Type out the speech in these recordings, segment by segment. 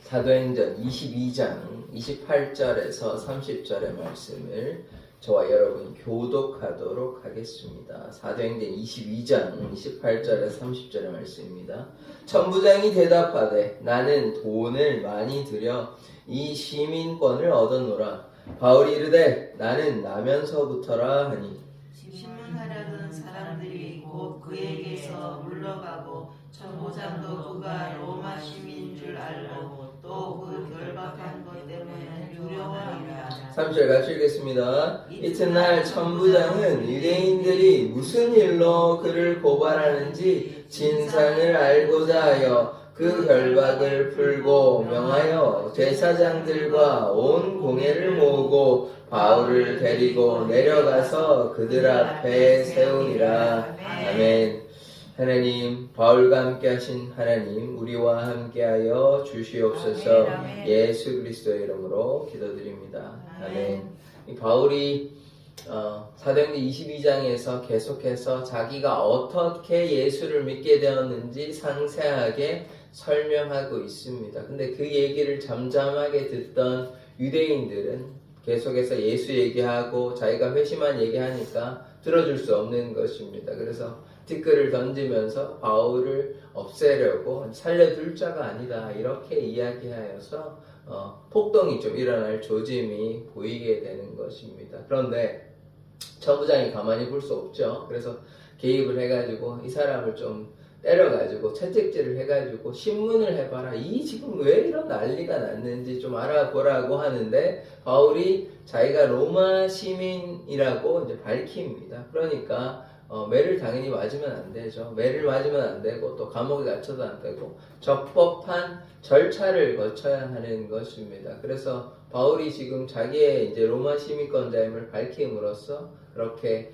사도행전 22장 28절에서 30절의 말씀을 저와 여러분 교독하도록 하겠습니다. 사도행전 22장 28절에서 30절의 말씀입니다. 천부장이 대답하되 나는 돈을 많이 들여 이 시민권을 얻었노라. 바울이 이르되 나는 나면서부터라 하니 신문하려던 사람들이 곧 그에게서 물러가고 천부장도 그가 로마 시민인 줄 알고 또 그 결박한 것 때문에 두려워하니라. 3절 같이 읽겠습니다. 이튿날 천부장은 유대인들이 무슨 일로 그를 고발하는지 진상을 알고자 하여 그 결박을 풀고 명하여 제사장들과 온 공회를 모으고 바울을 데리고 내려가서 그들 앞에 세우니라. 아멘. 하나님, 바울과 함께 하신 하나님, 우리와 함께하여 주시옵소서. 예수 그리스도의 이름으로 기도드립니다. 아멘. 이 바울이 사도행전 22장에서 계속해서 자기가 어떻게 예수를 믿게 되었는지 상세하게 설명하고 있습니다. 근데 그 얘기를 잠잠하게 듣던 유대인들은 계속해서 예수 얘기하고 자기가 회심한 얘기하니까 들어줄 수 없는 것입니다. 그래서 티끌을 던지면서 바울을 없애려고 살려둘 자가 아니다 이렇게 이야기하여서 폭동이 좀 일어날 조짐이 보이게 되는 것입니다. 그런데 천부장이 가만히 볼 수 없죠. 그래서 개입을 해가지고 이 사람을 좀 때려가지고 채찍질을 해가지고 신문을 해봐라. 이 지금 왜 이런 난리가 났는지 좀 알아보라고 하는데 바울이 자기가 로마 시민이라고 이제 밝힙니다. 그러니까 매를 당연히 맞으면 안 되죠. 매를 맞으면 안 되고 또 감옥에 갇혀도 안 되고 적법한 절차를 거쳐야 하는 것입니다. 그래서 바울이 지금 자기의 이제 로마 시민권자임을 밝힘으로써 그렇게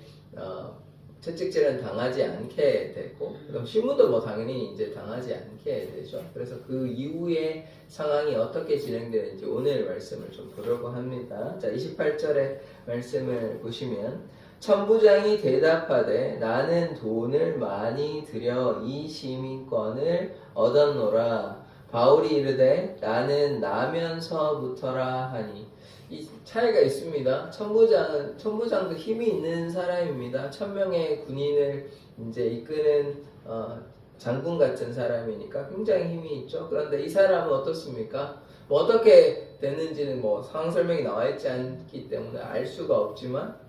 채찍질은 당하지 않게 되고 그럼 신문도 뭐 당연히 이제 당하지 않게 되죠. 그래서 그 이후의 상황이 어떻게 진행되는지 오늘 말씀을 좀 보려고 합니다. 자, 28절의 말씀을 보시면 천부장이 대답하되 나는 돈을 많이 들여 이 시민권을 얻었노라. 바울이 이르되 나는 나면서부터라 하니 이 차이가 있습니다. 천부장도 힘이 있는 사람입니다. 1000명의 군인을 이제 이끄는 장군 같은 사람이니까 굉장히 힘이 있죠. 그런데 이 사람은 어떻습니까? 뭐 어떻게 됐는지는 뭐 상황 설명이 나와 있지 않기 때문에 알 수가 없지만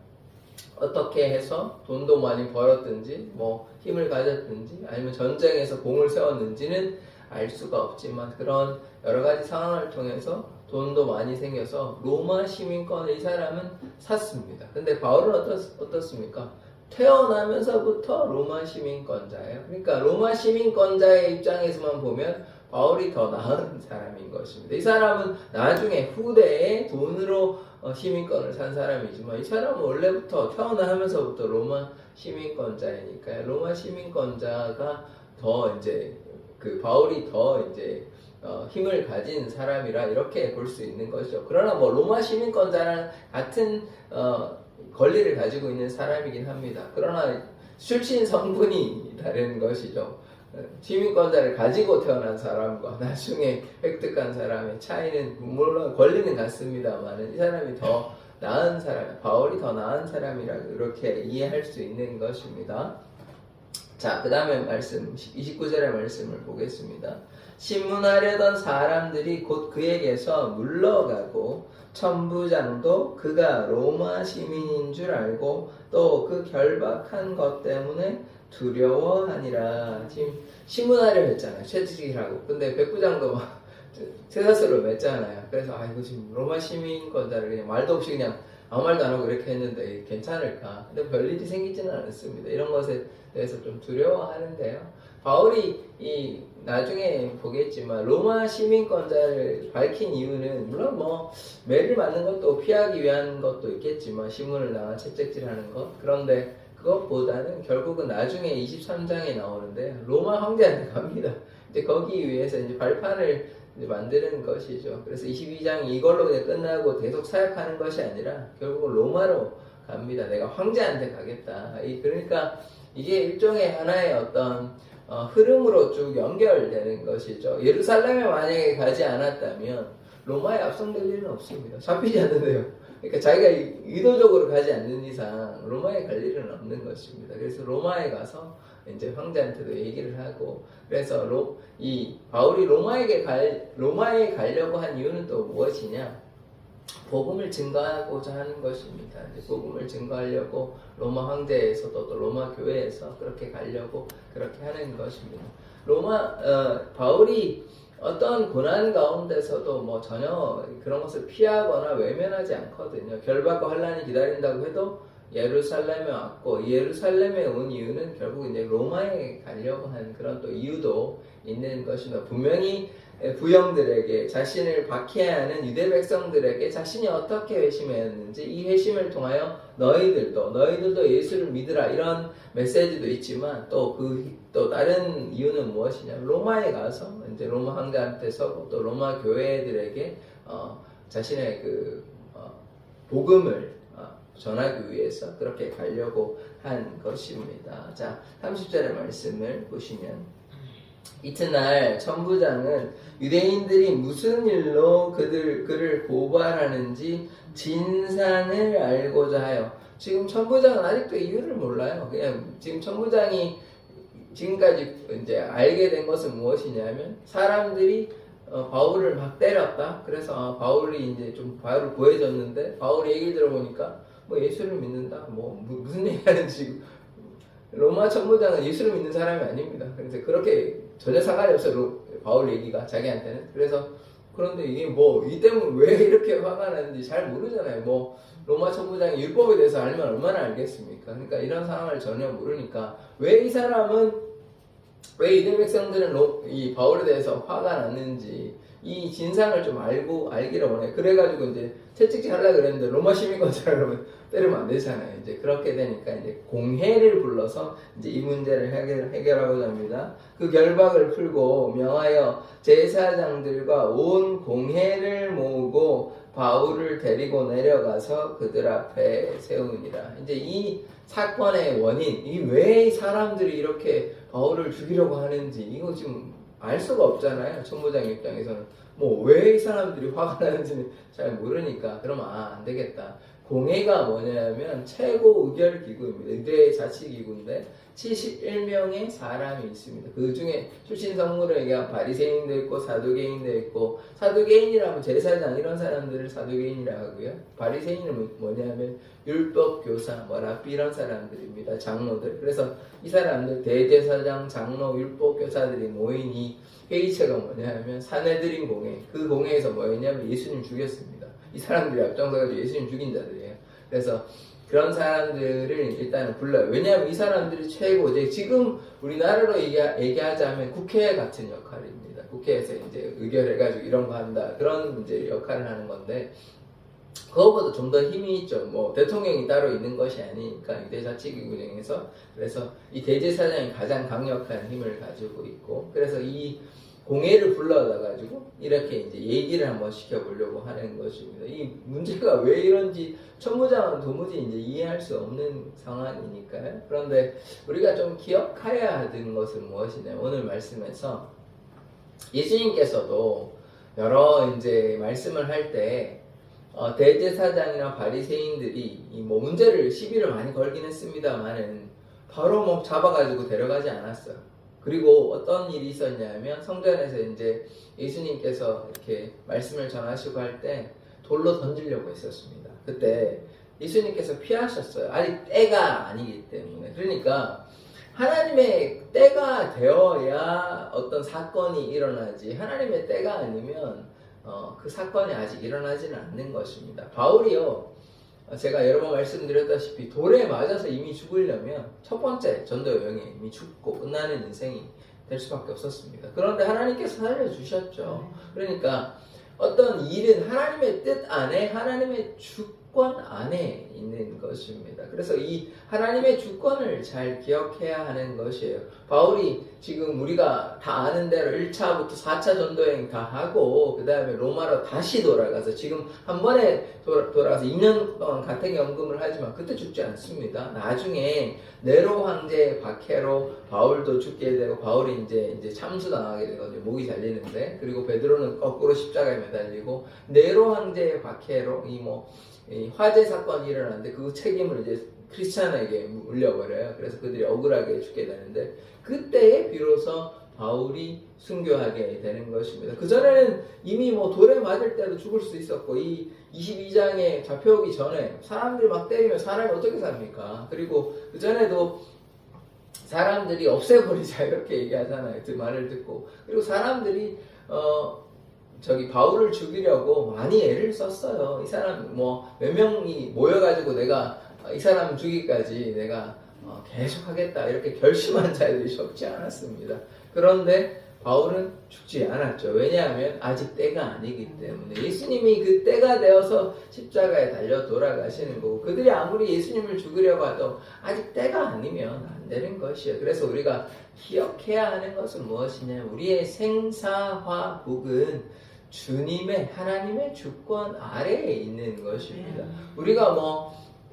어떻게 해서 돈도 많이 벌었든지 뭐 힘을 가졌든지 아니면 전쟁에서 공을 세웠는지는 알 수가 없지만 그런 여러 가지 상황을 통해서 돈도 많이 생겨서 로마 시민권을 이 사람은 샀습니다. 근데 바울은 어떻습니까? 태어나면서부터 로마 시민권자예요. 그러니까 로마 시민권자의 입장에서만 보면 바울이 더 나은 사람인 것입니다. 이 사람은 나중에 후대에 돈으로 시민권을 산 사람이지만 이 사람은 원래부터 태어나면서부터 로마 시민권자이니까요. 로마 시민권자가 더 이제 그 바울이 더 이제 힘을 가진 사람이라 이렇게 볼 수 있는 것이죠. 그러나 뭐 로마 시민권자랑 같은 권리를 가지고 있는 사람이긴 합니다. 그러나 출신 성분이 다른 것이죠. 시민권자를 가지고 태어난 사람과 나중에 획득한 사람의 차이는 물론 권리는 같습니다만 이 사람이 더 나은 사람, 바울이 더 나은 사람이라고 이렇게 이해할 수 있는 것입니다. 자, 그 다음에 말씀 29절의 말씀을 보겠습니다. 신문하려던 사람들이 곧 그에게서 물러가고 천부장도 그가 로마 시민인 줄 알고 또 그 결박한 것 때문에 두려워하니라. 지금 신문하려 했잖아요. 채찍질하고. 근데 백부장도 막 쇠사슬로 맸잖아요. 그래서 이거 지금 로마 시민권자를 그냥 말도 없이 그냥 아무 말도 안 하고 이렇게 했는데 괜찮을까? 근데 별일이 생기지는 않았습니다. 이런 것에 대해서 좀 두려워하는데요. 바울이 나중에 보겠지만 로마 시민권자를 밝힌 이유는 물론 뭐 매를 맞는 것도 피하기 위한 것도 있겠지만 신문을 나와 채찍질하는 것. 그런데 그것보다는 결국은 나중에 23장에 나오는데 로마 황제한테 갑니다. 이제 거기 위해서 이제 발판을 이제 만드는 것이죠. 그래서 22장 이걸로 그냥 끝나고 계속 사역하는 것이 아니라 결국은 로마로 갑니다. 내가 황제한테 가겠다. 그러니까 이게 일종의 하나의 어떤 흐름으로 쭉 연결되는 것이죠. 예루살렘에 만약에 가지 않았다면 로마에 앞성될 일은 없습니다. 잡히지 않는데요. 그러니까 자기가 의도적으로 가지 않는 이상 로마에 갈 일은 없는 것입니다. 그래서 로마에 가서 이제 황제한테도 얘기를 하고, 그래서 이 바울이 로마에 가려고 한 이유는 또 무엇이냐? 복음을 증거하고자 하는 것입니다. 이제 복음을 증거하려고 로마 황제에서도 또 로마 교회에서 그렇게 가려고 그렇게 하는 것입니다. 바울이 어떤 고난 가운데서도 뭐 전혀 그런 것을 피하거나 외면하지 않거든요. 결박과 환란이 기다린다고 해도 예루살렘에 왔고, 이 예루살렘에 온 이유는 결국 이제 로마에 가려고 한 그런 또 이유도 있는 것입니다. 분명히 부형들에게, 자신을 박해하는 유대 백성들에게 자신이 어떻게 회심했는지, 이 회심을 통하여 너희들도 예수를 믿으라, 이런 메시지도 있지만 또 다른 이유는 무엇이냐? 로마에 가서 이제 로마 황제한테 서고 또 로마 교회들에게 자신의 복음을 전하기 위해서 그렇게 가려고 한 것입니다. 자, 30절의 말씀을 보시면, 이튿날 천부장은 유대인들이 무슨 일로 그를 고발하는지 진상을 알고자 하여, 지금 천부장은 아직도 이유를 몰라요. 그냥 지금 천부장이 지금까지 이제 알게 된 것은 무엇이냐면, 사람들이 바울을 막 때렸다. 그래서 바울이 이제 좀 바울을 구해줬는데, 바울이 얘기를 들어보니까 뭐 예수를 믿는다, 무슨 얘기하는지. 로마 천부장은 예수를 믿는 사람이 아닙니다. 그래서 그렇게 전혀 상관이 없어요, 바울 얘기가 자기한테는. 그래서 그런데 이게 이 때문에 왜 이렇게 화가 나는지 잘 모르잖아요. 로마 천부장이 율법에 대해서 알면 얼마나 알겠습니까? 그러니까 이런 상황을 전혀 모르니까 왜 유대 백성들은 이 바울에 대해서 화가 났는지 이 진상을 좀 알기를 원해요. 그래가지고 이제 채찍질 하려고 그랬는데 로마 시민권자라면 때리면 안 되잖아요. 이제 그렇게 되니까 이제 공회를 불러서 이제 이 문제를 해결하고자 합니다. 그 결박을 풀고 명하여 제사장들과 온 공회를 모으고 바울을 데리고 내려가서 그들 앞에 세우니라. 이제 이 사건의 원인, 이 왜 사람들이 이렇게 바울을 죽이려고 하는지 이거 지금 알 수가 없잖아요. 천부장 입장에서는 왜 이 사람들이 화가 나는지는 잘 모르니까, 그러면 안 되겠다. 공회가 뭐냐면 최고 의결 기구입니다. 의대 자치 기구인데 71명의 사람이 있습니다. 그 중에 출신 성물을 얘기한 바리새인도 있고 사두개인도 있고, 사두개인이라면 제사장 이런 사람들을 사두개인이라 하고요. 바리새인은 뭐냐면 율법 교사, 랍비 이런 사람들입니다. 장로들. 그래서 이 사람들 대제사장, 장로, 율법 교사들이 모인 이 회의체가 뭐냐면 사내들인 공회. 그 공회에서 뭐였냐면 예수님 죽였습니다. 이 사람들이 앞장서가지고 예수님 죽인 자들이에요. 그래서 그런 사람들을 일단은 불러요. 왜냐하면 이 사람들이 최고, 지금 우리나라로 얘기하자면 국회 같은 역할입니다. 국회에서 이제 의결해가지고 이런 거 한다, 그런 이제 역할을 하는 건데, 그거보다 좀 더 힘이 있죠. 대통령이 따로 있는 것이 아니니까 유대자치기구에서. 그래서 이 대제사장이 가장 강력한 힘을 가지고 있고, 그래서 이 공회를 불러다 가지고 이렇게 이제 얘기를 한번 시켜보려고 하는 것입니다. 이 문제가 왜 이런지 천부장은 도무지 이제 이해할 수 없는 상황이니까요. 그런데 우리가 좀 기억해야 하는 것은 무엇이냐? 오늘 말씀에서 예수님께서도 여러 이제 말씀을 할 때 대제사장이나 바리새인들이 문제를 시비를 많이 걸긴 했습니다만은 바로 잡아가지고 데려가지 않았어요. 그리고 어떤 일이 있었냐면, 성전에서 이제 예수님께서 이렇게 말씀을 전하시고 할 때 돌로 던지려고 했었습니다. 그때 예수님께서 피하셨어요. 아직 때가 아니기 때문에. 그러니까 하나님의 때가 되어야 어떤 사건이 일어나지, 하나님의 때가 아니면 그 사건이 아직 일어나지는 않는 것입니다. 바울이요, 제가 여러 번 말씀드렸다시피 돌에 맞아서 이미 죽으려면 첫 번째 전도 여행에 이미 죽고 끝나는 인생이 될 수밖에 없었습니다. 그런데 하나님께서 살려주셨죠. 그러니까 어떤 일은 하나님의 뜻 안에 하나님의 주권 안에 있는 것입니다. 그래서 이 하나님의 주권을 잘 기억해야 하는 것이에요. 바울이 지금 우리가 다 아는 대로 1차부터 4차 전도여행 다 하고 그 다음에 로마로 다시 돌아가서 지금 한 번에 돌아가서 2년 동안 가택연금을 하지만 그때 죽지 않습니다. 나중에 네로 황제의 박해로 바울도 죽게 되고 바울이 이제 참수당하게 되거든요. 목이 잘리는데. 그리고 베드로는 거꾸로 십자가에 매달리고 네로 황제의 박해로 이 화재 사건이 일어났는데 그 책임을 이제 크리스찬에게 물려버려요. 그래서 그들이 억울하게 죽게 되는데 그때에 비로소 바울이 순교하게 되는 것입니다. 그전에는 이미 돌에 맞을 때도 죽을 수 있었고 이 22장에 잡혀오기 전에 사람들이 막 때리면 사람이 어떻게 삽니까? 그리고 그전에도 사람들이 없애버리자 이렇게 얘기하잖아요. 그 말을 듣고. 그리고 사람들이 바울을 죽이려고 많이 애를 썼어요. 이 사람 몇 명이 모여가지고 내가 이 사람 죽이기까지 내가 계속 하겠다 이렇게 결심한 자들이 적지 않았습니다. 그런데 바울은 죽지 않았죠. 왜냐하면 아직 때가 아니기 때문에 예수님이 그 때가 되어서 십자가에 달려 돌아가시는 거고 그들이 아무리 예수님을 죽이려고 해도 아직 때가 아니면 안 되는 것이에요. 그래서 우리가 기억해야 하는 것은 무엇이냐? 우리의 생사화복은 주님의 하나님의 주권 아래에 있는 것입니다. 우리가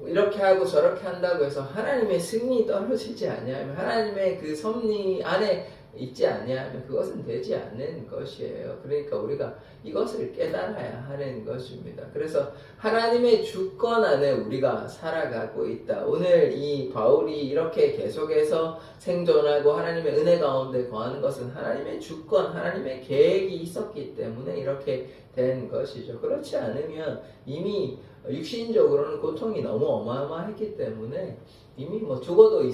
이렇게 하고 저렇게 한다고 해서 하나님의 승리 떨어지지 아니하면 하나님의 그 섭리 안에 있지 아니하면 그것은 되지 않는 것이에요. 그러니까 우리가 이것을 깨달아야 하는 것입니다. 그래서 하나님의 주권 안에 우리가 살아가고 있다. 오늘 이 바울이 이렇게 계속해서 생존하고 하나님의 은혜 가운데 거하는 것은 하나님의 주권, 하나님의 계획이 있었기 때문에 이렇게 된 것이죠. 그렇지 않으면 이미 육신적으로는 고통이 너무 어마어마했기 때문에 이미 죽어도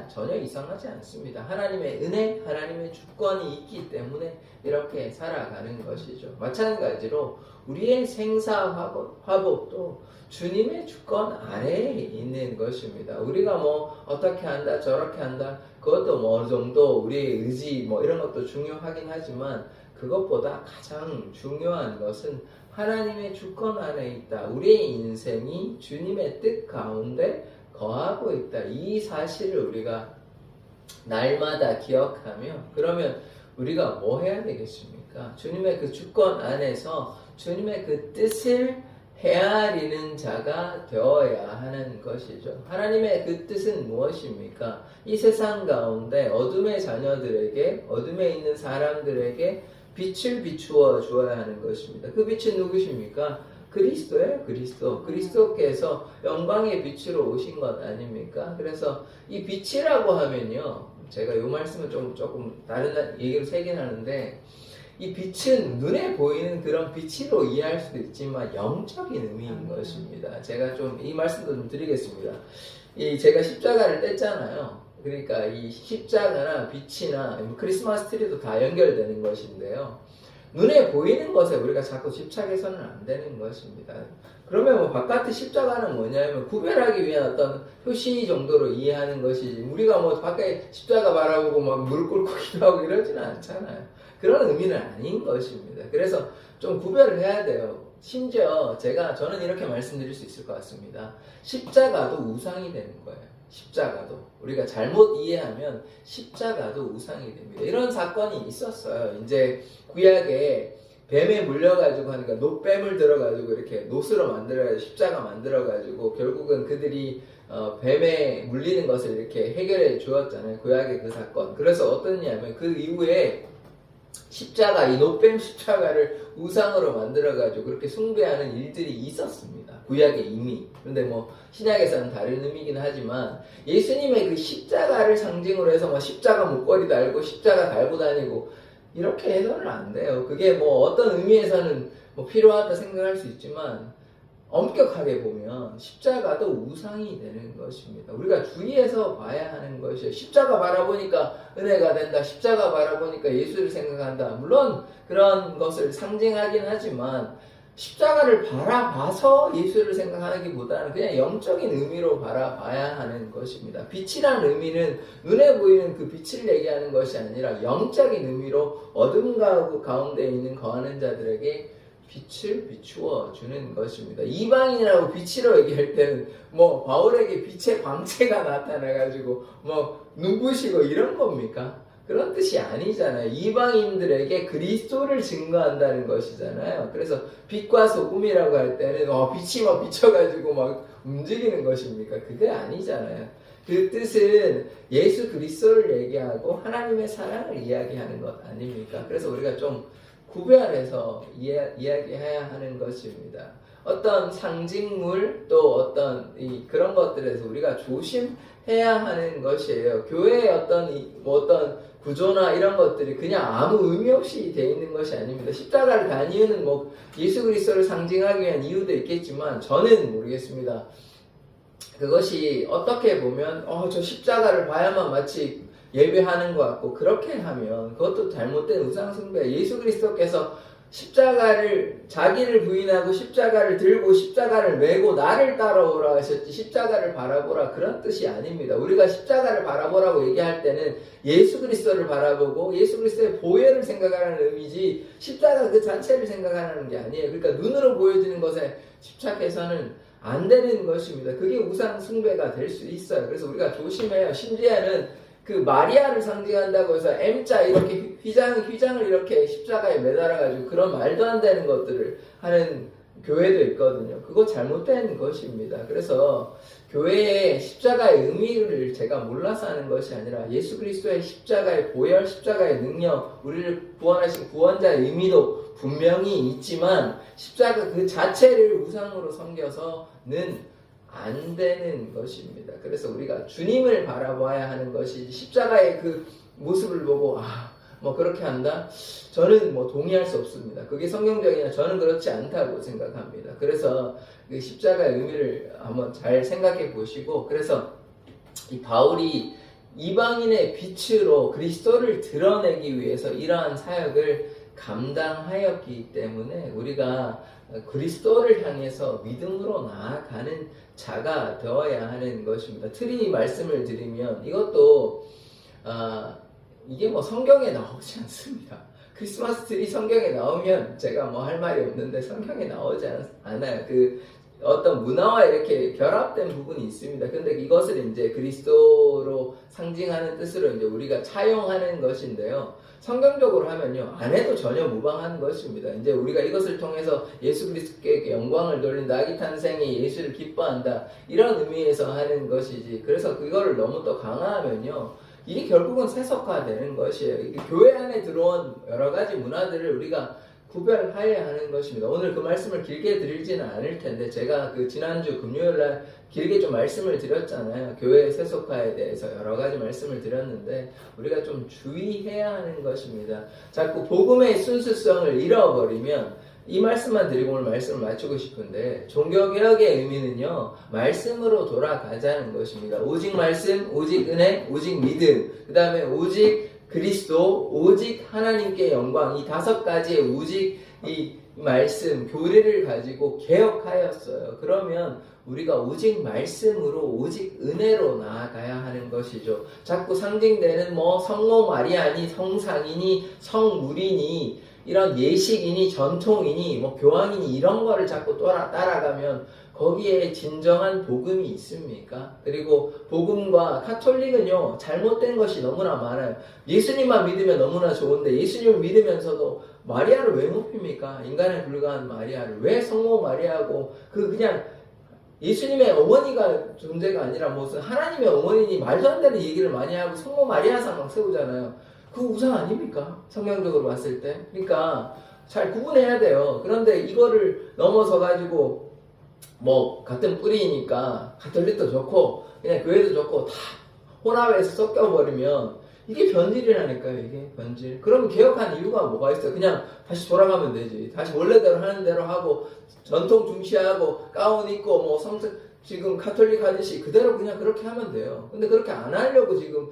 전혀 이상하지 않습니다. 하나님의 은혜, 하나님의 주권이 있기 때문에 이렇게 살아가는 것이죠. 마찬가지로 우리의 생사화복도 주님의 주권 아래에 있는 것입니다. 우리가 어떻게 한다, 저렇게 한다, 그것도 어느 정도 우리의 의지 이런 것도 중요하긴 하지만 그것보다 가장 중요한 것은 하나님의 주권 안에 있다. 우리의 인생이 주님의 뜻 가운데 거하고 있다. 이 사실을 우리가 날마다 기억하며 그러면 우리가 뭐 해야 되겠습니까? 주님의 그 주권 안에서 주님의 그 뜻을 헤아리는 자가 되어야 하는 것이죠. 하나님의 그 뜻은 무엇입니까? 이 세상 가운데 어둠의 자녀들에게, 어둠에 있는 사람들에게 빛을 비추어 주어야 하는 것입니다. 그 빛은 누구십니까? 그리스도예요. 그리스도께서 영광의 빛으로 오신 것 아닙니까? 그래서 이 빛이라고 하면요, 제가 이 말씀을 조금 다른 얘기로 세긴 하는데, 이 빛은 눈에 보이는 그런 빛으로 이해할 수도 있지만 영적인 의미인 것입니다. 제가 이 말씀도 좀 드리겠습니다. 제가 십자가를 뗐잖아요. 그러니까 이 십자가나 빛이나 크리스마스 트리도 다 연결되는 것인데요. 눈에 보이는 것에 우리가 자꾸 집착해서는 안 되는 것입니다. 그러면 바깥의 십자가는 뭐냐면 구별하기 위한 어떤 표시 정도로 이해하는 것이지 우리가 밖에 십자가 바라보고 무릎 꿇고 기도하고 이러지는 않잖아요. 그런 의미는 아닌 것입니다. 그래서 좀 구별을 해야 돼요. 심지어 저는 이렇게 말씀드릴 수 있을 것 같습니다. 십자가도 우상이 되는 거예요. 십자가도 우리가 잘못 이해하면 십자가도 우상이 됩니다. 이런 사건이 있었어요. 이제 구약에 뱀에 물려가지고 하니까 놋뱀을 들어가지고 이렇게 놋으로 만들어가지고 십자가 만들어가지고 결국은 그들이 뱀에 물리는 것을 이렇게 해결해 주었잖아요. 구약의 그 사건. 그래서 어떻냐면 그 이후에 십자가, 이 놋뱀 십자가를 우상으로 만들어가지고 그렇게 숭배하는 일들이 있었습니다. 구약에 이미. 그런데 신약에서는 다른 의미긴 하지만 예수님의 그 십자가를 상징으로 해서 십자가 목걸이 달고 십자가 달고 다니고 이렇게 해서는 안 돼요. 그게 어떤 의미에서는 필요하다 생각할 수 있지만 엄격하게 보면 십자가도 우상이 되는 것입니다. 우리가 주의해서 봐야 하는 것이에요. 십자가 바라보니까 은혜가 된다. 십자가 바라보니까 예수를 생각한다. 물론 그런 것을 상징하긴 하지만 십자가를 바라봐서 예수를 생각하기보다는 그냥 영적인 의미로 바라봐야 하는 것입니다. 빛이라는 의미는 눈에 보이는 그 빛을 얘기하는 것이 아니라 영적인 의미로 어둠 가운데 있는 거하는 자들에게 빛을 비추어 주는 것입니다. 이방인이라고 빛이라고 얘기할 때는 뭐 바울에게 빛의 광채가 나타나가지고 뭐 눈부시고 이런 겁니까? 그런 뜻이 아니잖아요. 이방인들에게 그리스도를 증거한다는 것이잖아요. 그래서 빛과 소금이라고 할 때는 빛이 막 비쳐가지고 막 움직이는 것입니까? 그게 아니잖아요. 그 뜻은 예수 그리스도를 얘기하고 하나님의 사랑을 이야기하는 것 아닙니까? 그래서 우리가 좀 구별해서 이야기해야 하는 것입니다. 어떤 상징물 또 어떤 그런 것들에서 우리가 조심해야 하는 것이에요. 교회의 어떤 구조나 이런 것들이 그냥 아무 의미 없이 돼 있는 것이 아닙니다. 십자가를 단 이유는 뭐 예수 그리스도를 상징하기 위한 이유도 있겠지만 저는 모르겠습니다. 그것이 어떻게 보면 저 십자가를 봐야만 마치 예배하는 것 같고 그렇게 하면 그것도 잘못된 우상숭배. 예수 그리스도께서 십자가를 자기를 부인하고 십자가를 들고 십자가를 메고 나를 따라오라 하셨지 십자가를 바라보라 그런 뜻이 아닙니다. 우리가 십자가를 바라보라고 얘기할 때는 예수 그리스도를 바라보고 예수 그리스도의 보혈을 생각하는 의미지 십자가 그 자체를 생각하는 게 아니에요. 그러니까 눈으로 보여지는 것에 집착해서는 안 되는 것입니다. 그게 우상 숭배가 될 수 있어요. 그래서 우리가 조심해요. 심지어는 그 마리아를 상징한다고 해서 M자 이렇게 휘장을 이렇게 십자가에 매달아가지고 그런 말도 안 되는 것들을 하는 교회도 있거든요. 그거 잘못된 것입니다. 그래서 교회의 십자가의 의미를 제가 몰라서 하는 것이 아니라 예수 그리스도의 십자가의 보혈, 십자가의 능력, 우리를 구원하신 구원자의 의미도 분명히 있지만 십자가 그 자체를 우상으로 섬겨서는 안 되는 것입니다. 그래서 우리가 주님을 바라봐야 하는 것이지 십자가의 그 모습을 보고 뭐 그렇게 한다? 저는 뭐 동의할 수 없습니다. 그게 성경적이냐? 저는 그렇지 않다고 생각합니다. 그래서 그 십자가의 의미를 한번 잘 생각해 보시고 그래서 이 바울이 이방인의 빛으로 그리스도를 드러내기 위해서 이러한 사역을 감당하였기 때문에 우리가 그리스도를 향해서 믿음으로 나아가는 자가 되어야 하는 것입니다. 틀이 말씀을 드리면 이것도 이게 뭐 성경에 나오지 않습니다. 크리스마스 트리 성경에 나오면 제가 뭐 할 말이 없는데 성경에 나오지 않아요. 그 어떤 문화와 이렇게 결합된 부분이 있습니다. 근데 이것을 이제 그리스도로 상징하는 뜻으로 이제 우리가 차용하는 것인데요. 성경적으로 하면요, 안 해도 전혀 무방한 것입니다. 이제 우리가 이것을 통해서 예수 그리스도께 영광을 돌린다, 아기 탄생이 예수를 기뻐한다, 이런 의미에서 하는 것이지. 그래서 그거를 너무 또 강화하면요, 이게 결국은 세속화되는 것이에요. 교회 안에 들어온 여러 가지 문화들을 우리가 구별해야 하는 것입니다. 오늘 그 말씀을 길게 드리지는 않을 텐데 제가 그 지난주 금요일날 길게 좀 말씀을 드렸잖아요. 교회 세속화에 대해서 여러 가지 말씀을 드렸는데 우리가 좀 주의해야 하는 것입니다. 자꾸 복음의 순수성을 잃어버리면 이 말씀만 드리고 오늘 말씀을 마치고 싶은데 종교개혁의 의미는요, 말씀으로 돌아가자는 것입니다. 오직 말씀, 오직 은혜, 오직 믿음, 그 다음에 오직 그리스도, 오직 하나님께 영광, 이 5가지의 오직 이 말씀, 교리를 가지고 개혁하였어요. 그러면 우리가 오직 말씀으로, 오직 은혜로 나아가야 하는 것이죠. 자꾸 상징되는 뭐 성모 마리아니, 성상이니, 성물이니, 이런 예식이니, 전통이니, 뭐 교황이니 이런 거를 자꾸 따라가면 거기에 진정한 복음이 있습니까? 그리고 복음과 카톨릭은요, 잘못된 것이 너무나 많아요. 예수님만 믿으면 너무나 좋은데 예수님을 믿으면서도 마리아를 왜 높입니까? 인간에 불과한 마리아를 왜 성모 마리아고 그냥 예수님의 어머니가 존재가 아니라 무슨 하나님의 어머니니 말도 안 되는 얘기를 많이 하고 성모 마리아상 막 세우잖아요. 그거 우상 아닙니까? 성경적으로 봤을 때. 그러니까 잘 구분해야 돼요. 그런데 이거를 넘어서 가지고 뭐 같은 뿌리니까 가톨릭도 좋고 그냥 교회도 좋고 다 혼합해서 섞여버리면 이게 변질이라니까요. 이게 변질. 그러면 개혁한 이유가 뭐가 있어요? 그냥 다시 돌아가면 되지. 다시 원래대로 하는 대로 하고 전통 중시하고 가운 입고 뭐 지금 가톨릭 하듯이 그대로 그냥 그렇게 하면 돼요. 근데 그렇게 안 하려고 지금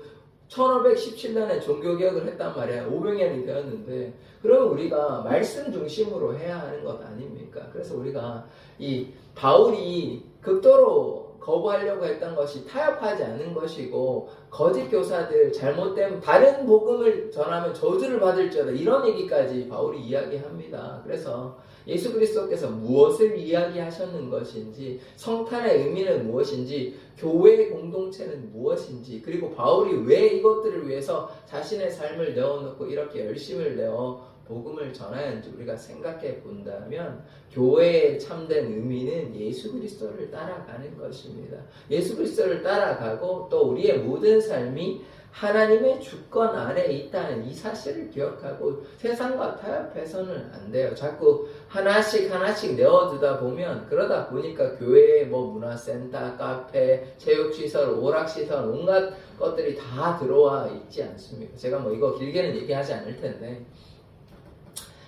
1517년에 종교개혁을 했단 말이야. 500년이 되었는데 그러면 우리가 말씀 중심으로 해야 하는 것 아닙니까? 그래서 우리가 이 바울이 극도로 거부하려고 했던 것이 타협하지 않은 것이고 거짓 교사들 잘못된 다른 복음을 전하면 저주를 받을지어다 이런 얘기까지 바울이 이야기합니다. 그래서 예수 그리스도께서 무엇을 이야기하셨는 것인지, 성탄의 의미는 무엇인지, 교회의 공동체는 무엇인지, 그리고 바울이 왜 이것들을 위해서 자신의 삶을 내어놓고 이렇게 열심을 내어 복음을 전하는지 우리가 생각해 본다면 교회의 참된 의미는 예수 그리스도를 따라가는 것입니다. 예수 그리스도를 따라가고 또 우리의 모든 삶이 하나님의 주권 아래에 있다는 이 사실을 기억하고 세상과 타협해서는 안 돼요. 자꾸 하나씩 내어두다 보면 그러다 보니까 교회에 뭐 문화센터, 카페, 체육시설, 오락시설 온갖 것들이 다 들어와 있지 않습니까? 제가 뭐 이거 길게는 얘기하지 않을 텐데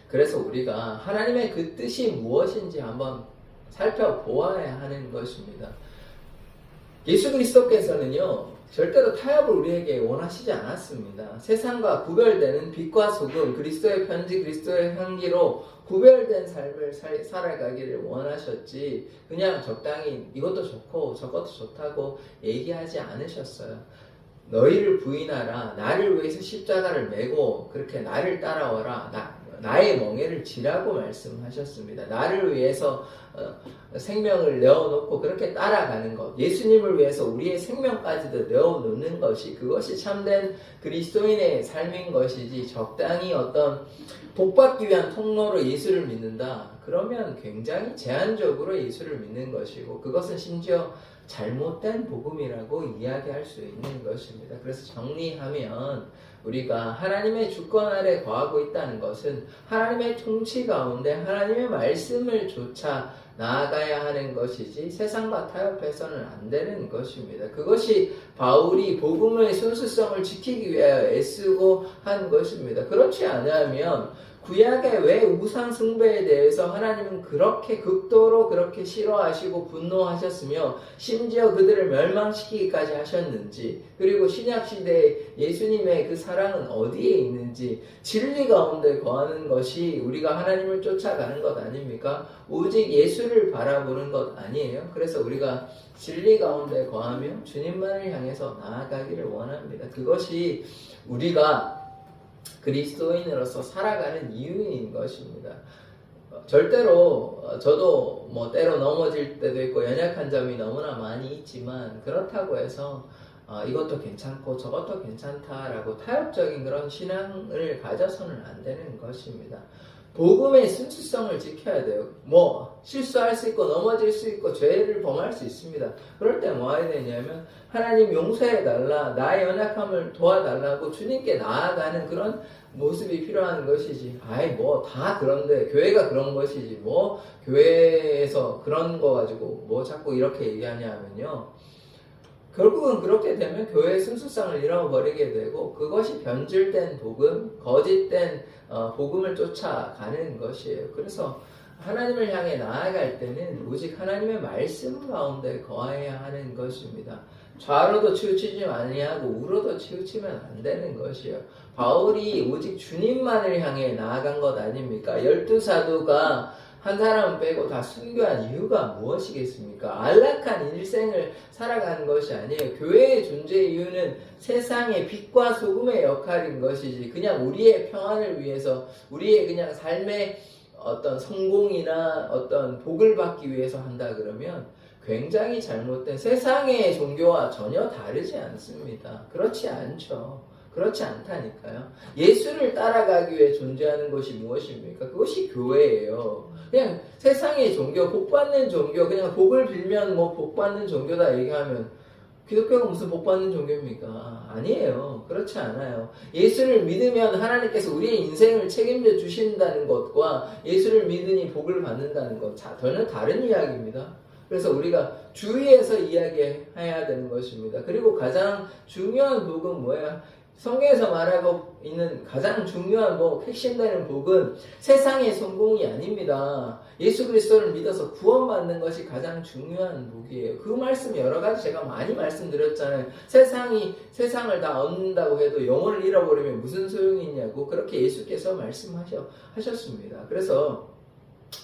그래서 우리가 하나님의 그 뜻이 무엇인지 한번 살펴보아야 하는 것입니다. 예수 그리스도께서는요 절대로 타협을 우리에게 원하시지 않았습니다. 세상과 구별되는 빛과 소금, 그리스도의 편지, 그리스도의 향기로 구별된 삶을 살아가기를 원하셨지 그냥 적당히 이것도 좋고 저것도 좋다고 얘기하지 않으셨어요. 너희를 부인하라. 나를 위해서 십자가를 메고 그렇게 나를 따라와라. 나의 멍에를 지라고 말씀하셨습니다. 나를 위해서 생명을 내어놓고 그렇게 따라가는 것, 예수님을 위해서 우리의 생명까지도 내어놓는 것이 그것이 참된 그리스도인의 삶인 것이지 적당히 어떤 복받기 위한 통로로 예수를 믿는다. 그러면 굉장히 제한적으로 예수를 믿는 것이고 그것은 심지어 잘못된 복음이라고 이야기할 수 있는 것입니다. 그래서 정리하면 우리가 하나님의 주권 아래 거하고 있다는 것은 하나님의 통치 가운데 하나님의 말씀을 쫓아 나아가야 하는 것이지 세상과 타협해서는 안 되는 것입니다. 그것이 바울이 복음의 순수성을 지키기 위하여 애쓰고 한 것입니다. 그렇지 않으면 구약의 왜 우상 숭배에 대해서 하나님은 그렇게 극도로 그렇게 싫어하시고 분노하셨으며 심지어 그들을 멸망시키기까지 하셨는지 그리고 신약시대에 예수님의 그 사랑은 어디에 있는지 진리 가운데 거하는 것이 우리가 하나님을 쫓아가는 것 아닙니까? 오직 예수를 바라보는 것 아니에요? 그래서 우리가 진리 가운데 거하며 주님만을 향해서 나아가기를 원합니다. 그것이 우리가 그리스도인으로서 살아가는 이유인 것입니다. 절대로 저도 뭐 때로 넘어질 때도 있고 연약한 점이 너무나 많이 있지만 그렇다고 해서 이것도 괜찮고 저것도 괜찮다라고 타협적인 그런 신앙을 가져서는 안 되는 것입니다. 복음의 순수성을 지켜야 돼요. 뭐 실수할 수 있고 넘어질 수 있고 죄를 범할 수 있습니다. 그럴 때 뭐 해야 되냐면 하나님 용서해달라, 나의 연약함을 도와달라고 주님께 나아가는 그런 모습이 필요한 것이지. 뭐 다 그런데 교회가 그런 것이지 뭐 교회에서 그런 거 가지고 뭐 자꾸 이렇게 얘기하냐면요, 결국은 그렇게 되면 교회의 순수성을 잃어버리게 되고 그것이 변질된 복음, 거짓된 복음을 쫓아가는 것이에요. 그래서 하나님을 향해 나아갈 때는 오직 하나님의 말씀 가운데 거해야 하는 것입니다. 좌로도 치우치지 아니하고 우로도 치우치면 안 되는 것이에요. 바울이 오직 주님만을 향해 나아간 것 아닙니까? 12사도가 한 사람 빼고 다 순교한 이유가 무엇이겠습니까? 안락한 일생을 살아가는 것이 아니에요. 교회의 존재 이유는 세상의 빛과 소금의 역할인 것이지 그냥 우리의 평안을 위해서 우리의 그냥 삶의 어떤 성공이나 어떤 복을 받기 위해서 한다 그러면 굉장히 잘못된 세상의 종교와 전혀 다르지 않습니다. 그렇지 않죠. 그렇지 않다니까요. 예수를 따라가기 위해 존재하는 것이 무엇입니까? 그것이 교회예요. 그냥 세상의 종교, 복받는 종교, 그냥 복을 빌면 뭐 복받는 종교다 얘기하면 기독교가 무슨 복받는 종교입니까? 아니에요. 그렇지 않아요. 예수를 믿으면 하나님께서 우리의 인생을 책임져 주신다는 것과 예수를 믿으니 복을 받는다는 것 전혀 다른 이야기입니다. 그래서 우리가 주의해서 이야기해야 되는 것입니다. 그리고 가장 중요한 복은 뭐예요? 성경에서 말하고 있는 가장 중요한 핵심되는 복은 세상의 성공이 아닙니다. 예수 그리스도를 믿어서 구원받는 것이 가장 중요한 복이에요. 그 말씀 여러 가지 제가 많이 말씀드렸잖아요. 세상을 다 얻는다고 해도 영혼을 잃어버리면 무슨 소용이 있냐고 그렇게 예수께서 말씀하셨습니다. 그래서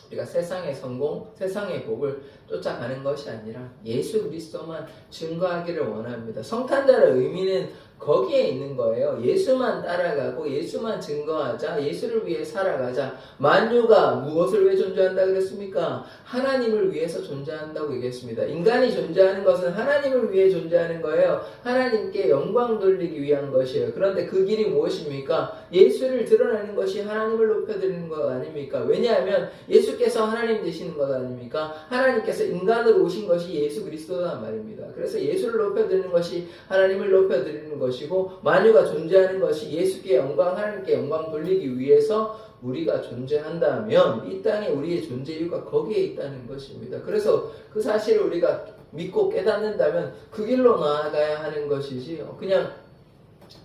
우리가 세상의 성공, 세상의 복을 쫓아가는 것이 아니라 예수 그리스도만 증거하기를 원합니다. 성탄절의 의미는 거기에 있는 거예요. 예수만 따라가고 예수만 증거하자, 예수를 위해 살아가자. 만유가 무엇을 위해 존재한다 그랬습니까? 하나님을 위해서 존재한다고 얘기했습니다. 인간이 존재하는 것은 하나님을 위해 존재하는 거예요. 하나님께 영광 돌리기 위한 것이에요. 그런데 그 길이 무엇입니까? 예수를 드러내는 것이 하나님을 높여드리는 것 아닙니까? 왜냐하면 예수께서 하나님 되시는 것 아닙니까? 하나님께서 인간으로 오신 것이 예수 그리스도란 말입니다. 그래서 예수를 높여드리는 것이 하나님을 높여드리는 것이고, 만유가 존재하는 것이 예수께 영광, 하나님께 영광 돌리기 위해서 우리가 존재한다면 이 땅에 우리의 존재 이유가 거기에 있다는 것입니다. 그래서 그 사실을 우리가 믿고 깨닫는다면 그 길로 나아가야 하는 것이지, 그냥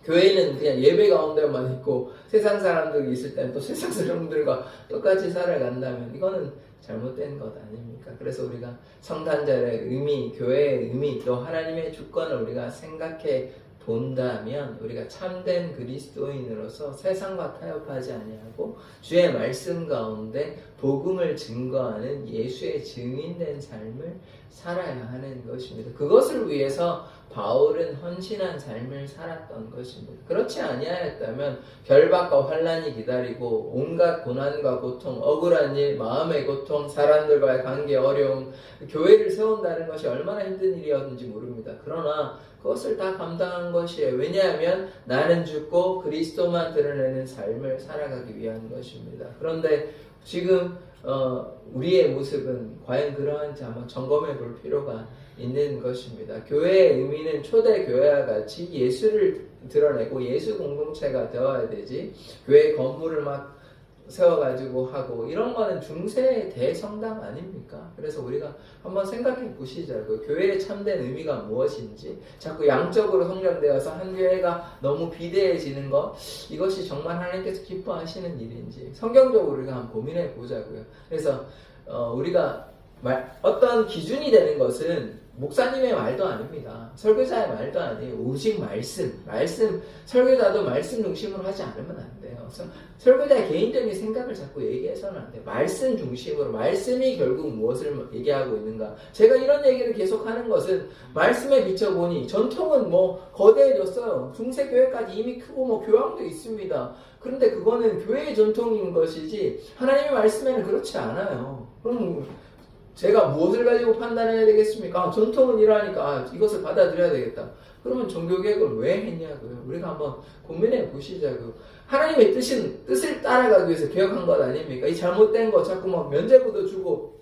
교회는 그냥 예배 가운데만 있고 세상 사람들이 있을 때는 또 세상 사람들과 똑같이 살아간다면 이거는 잘못된 것 아닙니까? 그래서 우리가 성탄절의 의미, 교회의 의미, 또 하나님의 주권을 우리가 생각해 본다면 우리가 참된 그리스도인으로서 세상과 타협하지 아니하고 주의 말씀 가운데 복음을 증거하는 예수의 증인된 삶을 살아야 하는 것입니다. 그것을 위해서 바울은 헌신한 삶을 살았던 것입니다. 그렇지 아니하였다면 결박과 환난이 기다리고 온갖 고난과 고통, 억울한 일, 마음의 고통, 사람들과의 관계 어려움, 교회를 세운다는 것이 얼마나 힘든 일이었는지 모릅니다. 그러나 그것을 다 감당한 것이에요. 왜냐하면 나는 죽고 그리스도만 드러내는 삶을 살아가기 위한 것입니다. 그런데 지금 우리의 모습은 과연 그러한지 한번 점검해 볼 필요가 있는 것입니다. 교회의 의미는 초대 교회와 같이 예수를 드러내고 예수 공동체가 되어야 되지, 교회 건물을 막 세워가지고 하고 이런 거는 중세 대성당 아닙니까? 그래서 우리가 한번 생각해 보시자고요. 교회의 참된 의미가 무엇인지, 자꾸 양적으로 성장되어서 한 교회가 너무 비대해지는 것, 이것이 정말 하나님께서 기뻐하시는 일인지 성경적으로 우리가 한번 고민해 보자고요. 그래서 우리가 어떤 기준이 되는 것은 목사님의 말도 아닙니다. 설교자의 말도 아니에요. 오직 말씀, 설교자도 말씀 중심으로 하지 않으면 안 돼요. 설교자의 개인적인 생각을 자꾸 얘기해서는 안 돼요. 말씀 중심으로, 말씀이 결국 무엇을 얘기하고 있는가. 제가 이런 얘기를 계속 하는 것은 말씀에 비춰보니 전통은 뭐 거대해졌어요. 중세교회까지 이미 크고 뭐 교황도 있습니다. 그런데 그거는 교회의 전통인 것이지 하나님의 말씀에는 그렇지 않아요. 그럼 제가 무엇을 가지고 판단해야 되겠습니까? 전통은 이러하니까 이것을 받아들여야 되겠다. 그러면 종교개혁을 왜 했냐고요. 우리가 한번 고민해 보시자고요. 하나님의 뜻을 따라가기 위해서 개혁한 것 아닙니까? 이 잘못된 거 자꾸 막 면죄부도 주고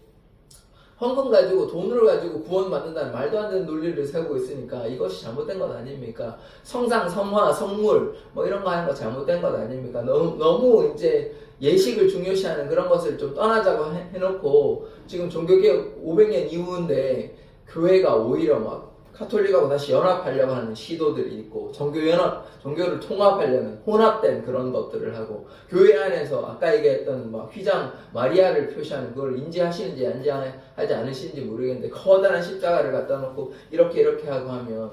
헌금 가지고 돈을 가지고 구원받는다는 말도 안 되는 논리를 세우고 있으니까 이것이 잘못된 것 아닙니까? 성상, 성화, 성물 뭐 이런 거 하는 거 잘못된 것 아닙니까? 너무 이제 예식을 중요시하는 그런 것을 좀 떠나자고 해놓고 지금 종교개혁 500년 이후인데 교회가 오히려 막 카톨릭하고 다시 연합하려고 하는 시도들이 있고 종교를 통합하려는 혼합된 그런 것들을 하고 교회 안에서 아까 얘기했던 막 휘장 마리아를 표시하는 그걸 인지하시는지 인지하지 않으시는지 모르겠는데 커다란 십자가를 갖다 놓고 이렇게 하고 하면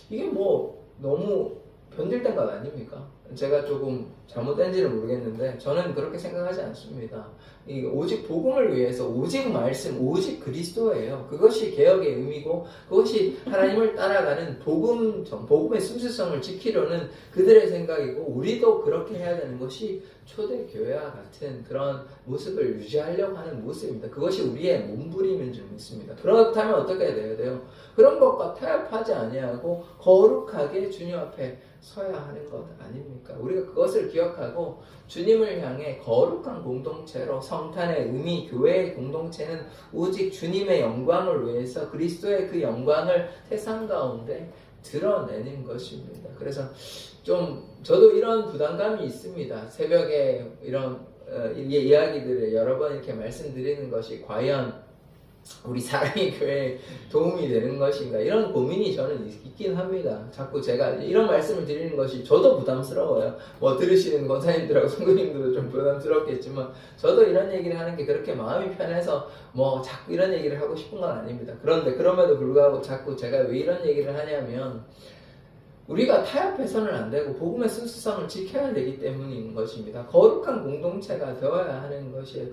이게 뭐 너무 변질된 것 아닙니까? 제가 조금 잘못된지는 모르겠는데 저는 그렇게 생각하지 않습니다. 오직 복음을 위해서 오직 말씀, 오직 그리스도예요. 그것이 개혁의 의미고 그것이 하나님을 따라가는 복음의 순수성을 지키려는 그들의 생각이고 우리도 그렇게 해야 되는 것이 초대교회와 같은 그런 모습을 유지하려고 하는 모습입니다. 그것이 우리의 몸부림인 줄 믿습니다. 그렇다면 어떻게 해야 돼요? 그런 것과 타협하지 아니하고 거룩하게 주님 앞에 서야 하는 것 아닙니까? 우리가 그것을 기억하고 주님을 향해 거룩한 공동체로 성탄의 의미, 교회의 공동체는 오직 주님의 영광을 위해서 그리스도의 그 영광을 세상 가운데 드러내는 것입니다. 그래서 좀 저도 이런 부담감이 있습니다. 새벽에 이런 이야기들을 여러 번 이렇게 말씀드리는 것이 과연 우리 사랑의 교회에 도움이 되는 것인가 이런 고민이 저는 있긴 합니다. 자꾸 제가 이런 말씀을 드리는 것이 저도 부담스러워요. 뭐 들으시는 권사님들하고 성도님들도 좀 부담스럽겠지만 저도 이런 얘기를 하는 게 그렇게 마음이 편해서 뭐 자꾸 이런 얘기를 하고 싶은 건 아닙니다. 그런데 그럼에도 불구하고 자꾸 제가 왜 이런 얘기를 하냐면 우리가 타협해서는 안 되고 복음의 순수성을 지켜야 되기 때문인 것입니다. 거룩한 공동체가 되어야 하는 것이에요.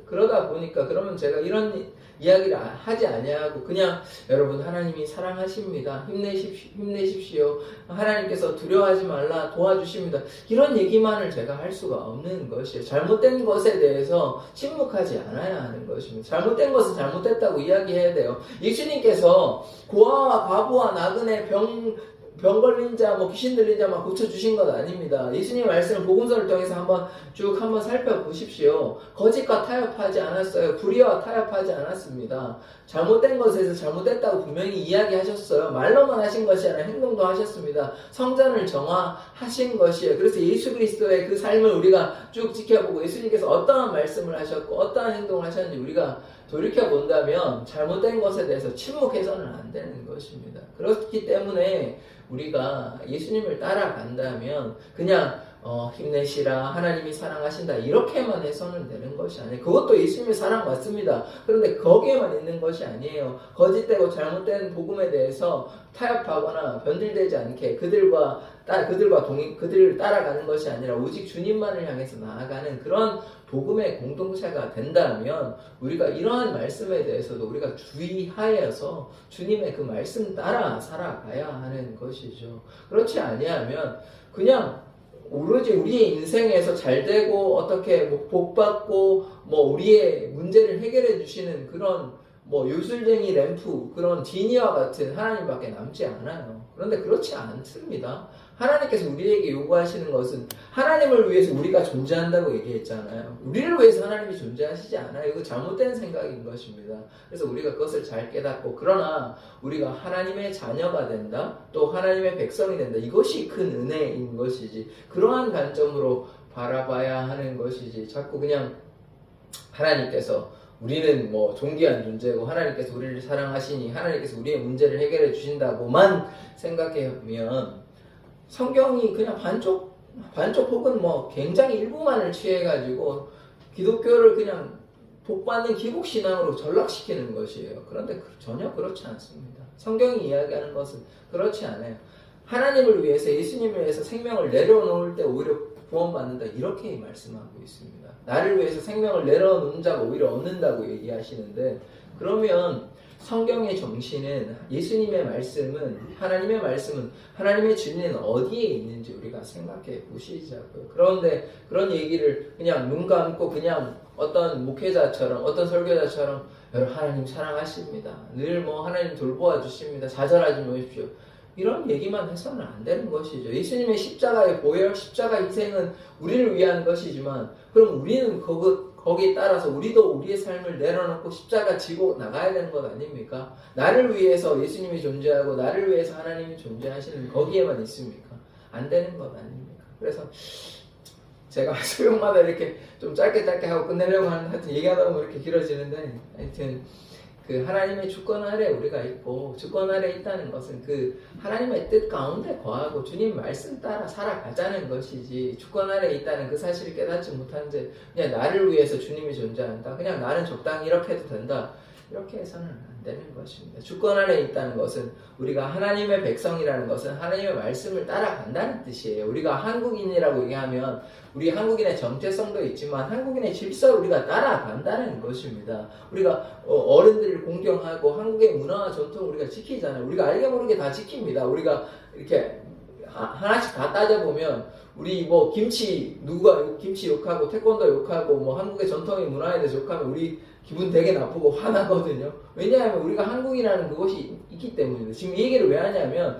그러다 보니까 그러면 제가 이런 이야기를 하지 아니하고 그냥 여러분 하나님이 사랑하십니다. 힘내십시오. 하나님께서 두려워하지 말라 도와주십니다. 이런 얘기만을 제가 할 수가 없는 것이에요. 잘못된 것에 대해서 침묵하지 않아야 하는 것입니다. 잘못된 것은 잘못됐다고 이야기해야 돼요. 예수님께서 고아와 과부와 나그네 병 걸린 자, 귀신 들린 자만 고쳐주신 것 아닙니다. 예수님 말씀을 복음서를 통해서 한번 살펴보십시오. 거짓과 타협하지 않았어요. 불의와 타협하지 않았습니다. 잘못된 것에서 잘못됐다고 분명히 이야기하셨어요. 말로만 하신 것이 아니라 행동도 하셨습니다. 성전을 정화하신 것이에요. 그래서 예수 그리스도의 그 삶을 우리가 쭉 지켜보고 예수님께서 어떠한 말씀을 하셨고 어떠한 행동을 하셨는지 우리가 돌이켜본다면 잘못된 것에 대해서 침묵해서는 안 되는 것입니다. 그렇기 때문에 우리가 예수님을 따라간다면 그냥 힘내시라 하나님이 사랑하신다 이렇게만 해서는 되는 것이 아니에요. 그것도 예수님의 사랑 맞습니다. 그런데 거기에만 있는 것이 아니에요. 거짓되고 잘못된 복음에 대해서 타협하거나 변질되지 않게 그들을 따라가는 것이 아니라 오직 주님만을 향해서 나아가는 그런 복음의 공동체가 된다면 우리가 이러한 말씀에 대해서도 우리가 주의하여서 주님의 그 말씀 따라 살아가야 하는 것이죠. 그렇지 아니하면 그냥 오로지 우리의 인생에서 잘되고 어떻게 복받고 우리의 문제를 해결해 주시는 그런 요술쟁이 램프 그런 지니와 같은 하나님밖에 남지 않아요. 그런데 그렇지 않습니다. 하나님께서 우리에게 요구하시는 것은 하나님을 위해서 우리가 존재한다고 얘기했잖아요. 우리를 위해서 하나님이 존재하시지 않아요. 이거 잘못된 생각인 것입니다. 그래서 우리가 그것을 잘 깨닫고 그러나 우리가 하나님의 자녀가 된다 또 하나님의 백성이 된다 이것이 큰 은혜인 것이지 그러한 관점으로 바라봐야 하는 것이지 자꾸 그냥 하나님께서 우리는 존귀한 존재고 하나님께서 우리를 사랑하시니 하나님께서 우리의 문제를 해결해 주신다고만 생각하면 성경이 그냥 반쪽 혹은 굉장히 일부만을 취해가지고 기독교를 그냥 복받는 기복신앙으로 전락시키는 것이에요. 그런데 전혀 그렇지 않습니다. 성경이 이야기하는 것은 그렇지 않아요. 하나님을 위해서 예수님을 위해서 생명을 내려놓을 때 오히려 구원받는다 이렇게 말씀하고 있습니다. 나를 위해서 생명을 내려놓는 자가 오히려 얻는다고 얘기하시는데 그러면 성경의 정신은 예수님의 말씀은 하나님의 진리는 어디에 있는지 우리가 생각해 보시자고요. 그런데 그런 얘기를 그냥 눈 감고 그냥 어떤 목회자처럼 어떤 설교자처럼 여러분 하나님 사랑하십니다. 늘 하나님 돌보아 주십니다. 좌절하지 마십시오. 이런 얘기만 해서는 안 되는 것이죠. 예수님의 십자가의 보혈, 십자가 희생은 우리를 위한 것이지만 그럼 우리는 거기에 따라서 우리도 우리의 삶을 내려놓고 십자가 지고 나가야 되는 것 아닙니까? 나를 위해서 예수님이 존재하고 나를 위해서 하나님이 존재하시는 거기에만 있습니까? 안 되는 것 아닙니까? 그래서 제가 수요일마다 이렇게 좀 짧게 하고 끝내려고 하는데 하여튼 얘기하다 보면 이렇게 길어지는데 하여튼 그 하나님의 주권 아래 우리가 있고 주권 아래 있다는 것은 그 하나님의 뜻 가운데 거하고 주님 말씀 따라 살아가자는 것이지 주권 아래 있다는 그 사실을 깨닫지 못한 채 그냥 나를 위해서 주님이 존재한다 그냥 나는 적당히 이렇게 해도 된다 이렇게 해서는 안 되는 것입니다. 주권 아래 있다는 것은 우리가 하나님의 백성이라는 것은 하나님의 말씀을 따라간다는 뜻이에요. 우리가 한국인이라고 얘기하면 우리 한국인의 정체성도 있지만 한국인의 질서를 우리가 따라간다는 것입니다. 우리가 어른들을 공경하고 한국의 문화와 전통을 우리가 지키잖아요. 우리가 알게 모르게 다 지킵니다. 우리가 이렇게 하나씩 다 따져보면 우리 김치 누가 김치 욕하고 태권도 욕하고 한국의 전통의 문화에 대해서 욕하면 우리 기분 되게 나쁘고 화나거든요. 왜냐하면 우리가 한국이라는 그것이 있기 때문입니다. 지금 이 얘기를 왜 하냐면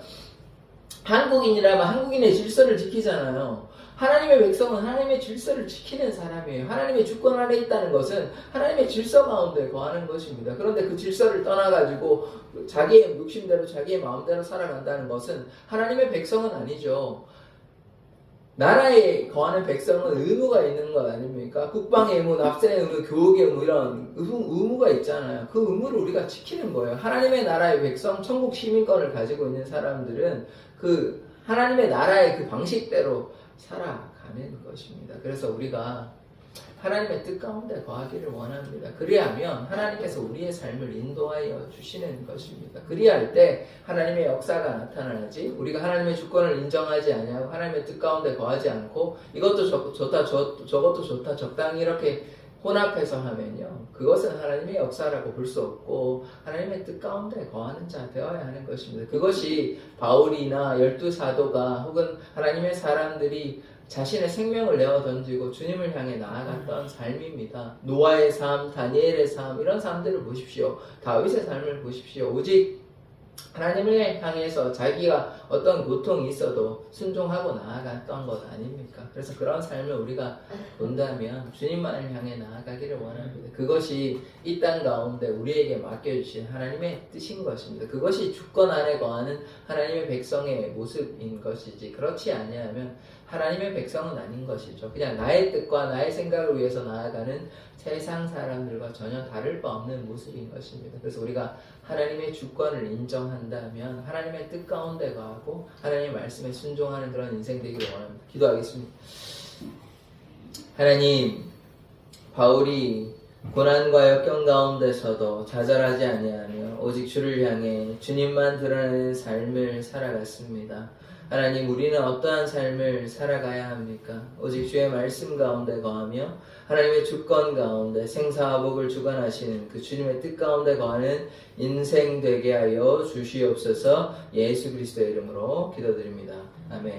한국인이라면 한국인의 질서를 지키잖아요. 하나님의 백성은 하나님의 질서를 지키는 사람이에요. 하나님의 주권 아래 있다는 것은 하나님의 질서 가운데 거하는 것입니다. 그런데 그 질서를 떠나가지고 자기의 욕심대로 자기의 마음대로 살아간다는 것은 하나님의 백성은 아니죠. 나라에 거하는 백성은 의무가 있는 것 아닙니까? 국방의 의무, 납세의 의무, 교육의 의무 이런 의무가 있잖아요. 그 의무를 우리가 지키는 거예요. 하나님의 나라의 백성, 천국 시민권을 가지고 있는 사람들은 그 하나님의 나라의 그 방식대로 살아가는 것입니다. 그래서 우리가 하나님의 뜻 가운데 거하기를 원합니다. 그리하면 하나님께서 우리의 삶을 인도하여 주시는 것입니다. 그리할 때 하나님의 역사가 나타나지, 우리가 하나님의 주권을 인정하지 아니하고 하나님의 뜻 가운데 거하지 않고 이것도 좋다 저것도 좋다 적당히 이렇게 혼합해서 하면요, 그것은 하나님의 역사라고 볼 수 없고 하나님의 뜻 가운데 거하는 자 되어야 하는 것입니다. 그것이 바울이나 12사도가 혹은 하나님의 사람들이 자신의 생명을 내어 던지고 주님을 향해 나아갔던 삶입니다. 노아의 삶, 다니엘의 삶, 이런 삶들을 보십시오. 다윗의 삶을 보십시오. 오직 하나님을 향해서 자기가 어떤 고통이 있어도 순종하고 나아갔던 것 아닙니까? 그래서 그런 삶을 우리가 본다면 주님만을 향해 나아가기를 원합니다. 그것이 이 땅 가운데 우리에게 맡겨주신 하나님의 뜻인 것입니다. 그것이 주권 안에 거하는 하나님의 백성의 모습인 것이지, 그렇지 아니하면 하나님의 백성은 아닌 것이죠. 그냥 나의 뜻과 나의 생각을 위해서 나아가는 세상 사람들과 전혀 다를 바 없는 모습인 것입니다. 그래서 우리가 하나님의 주권을 인정한다면 하나님의 뜻 가운데 거하고 하나님의 말씀에 순종하는 그런 인생 되기를 원합니다. 기도하겠습니다. 하나님, 바울이 고난과 역경 가운데서도 좌절하지 아니하며 오직 주를 향해 주님만 드러내는 삶을 살아갔습니다. 하나님, 우리는 어떠한 삶을 살아가야 합니까? 오직 주의 말씀 가운데 거하며 하나님의 주권 가운데 생사와 복을 주관하시는 그 주님의 뜻 가운데 거하는 인생 되게 하여 주시옵소서. 예수 그리스도의 이름으로 기도드립니다. 아멘.